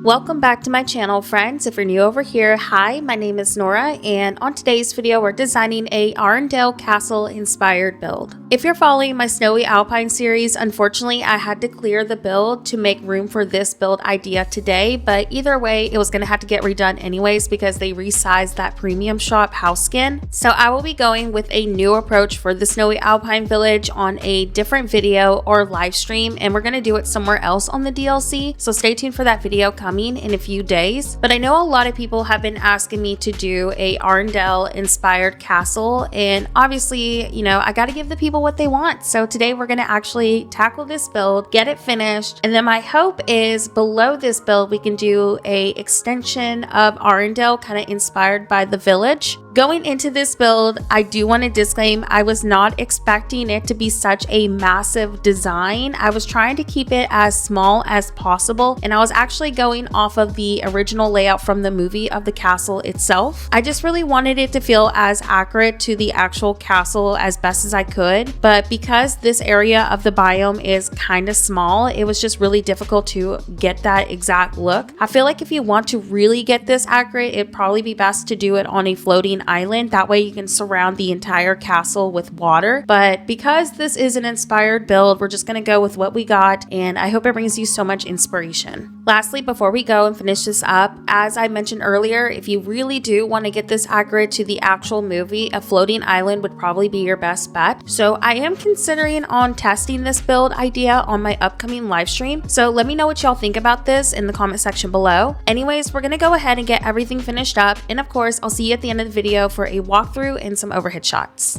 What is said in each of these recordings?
Welcome back to my channel, friends. If you're new over here, hi, my name is Nora, and on today's video we're designing a Arendelle castle inspired build. If you're following my Snowy Alpine series, unfortunately I had to clear the build to make room for this build idea today, but either way it was going to have to get redone anyways because they resized that premium shop house skin. So I will be going with a new approach for the Snowy Alpine village on a different video or live stream, and we're going to do it somewhere else on the DLC, so stay tuned for that video coming in a few days. But I know a lot of people have been asking me to do a Arendelle inspired castle, and obviously, you know, I got to give the people what they want. So today we're going to actually tackle this build, get it finished, and then my hope is below this build we can do a extension of Arendelle kind of inspired by the village. Going into this build, I do want to disclaim I was not expecting it to be such a massive design. I was trying to keep it as small as possible, and I was actually going off of the original layout from the movie of the castle itself. I just really wanted it to feel as accurate to the actual castle as best as I could, but because this area of the biome is kind of small, it was just really difficult to get that exact look. I feel like if you want to really get this accurate, it'd probably be best to do it on a floating island. That way you can surround the entire castle with water. But because this is an inspired build, we're just going to go with what we got, and I hope it brings you so much inspiration. Lastly, before we go and finish this up, as I mentioned earlier, if you really do want to get this accurate to the actual movie, a floating island would probably be your best bet. So I am considering on testing this build idea on my upcoming live stream. So let me know what y'all think about this in the comment section below. Anyways, we're going to go ahead and get everything finished up, and of course I'll see you at the end of the video for a walkthrough and some overhead shots.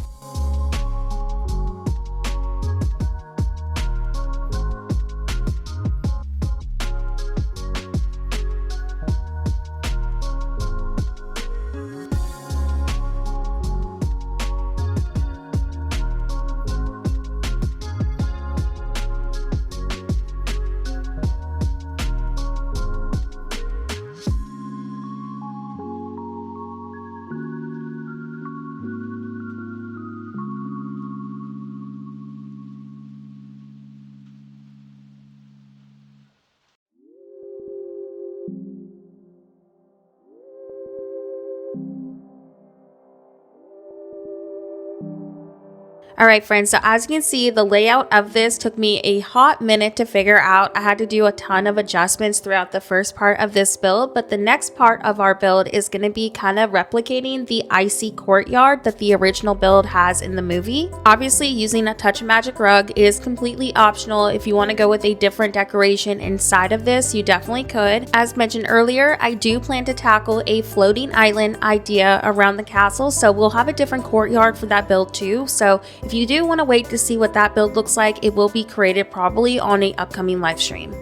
Alright friends, so as you can see, the layout of this took me a hot minute to figure out. I had to do a ton of adjustments throughout the first part of this build, but the next part of our build is going to be kind of replicating the icy courtyard that the original build has in the movie. Obviously, using a touch of magic rug is completely optional. If you want to go with a different decoration inside of this, you definitely could. As mentioned earlier, I do plan to tackle a floating island idea around the castle, so we'll have a different courtyard for that build too. So if you do want to wait to see what that build looks like, it will be created probably on an upcoming live stream.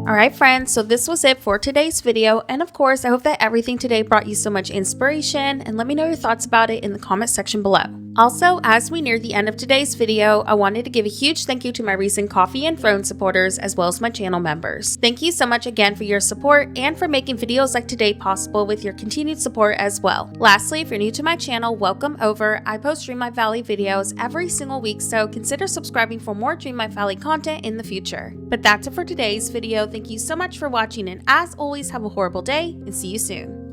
Alright friends, so this was it for today's video, and of course I hope that everything today brought you so much inspiration, and let me know your thoughts about it in the comment section below. Also, as we near the end of today's video, I wanted to give a huge thank you to my recent Coffee and Throne supporters as well as my channel members. Thank you so much again for your support and for making videos like today possible with your continued support as well. Lastly, if you're new to my channel, welcome over. I post Dreamlight Valley videos every single week, so consider subscribing for more Dreamlight Valley content in the future. But that's it for today's video. Thank you so much for watching, and as always, have a horrible day and see you soon.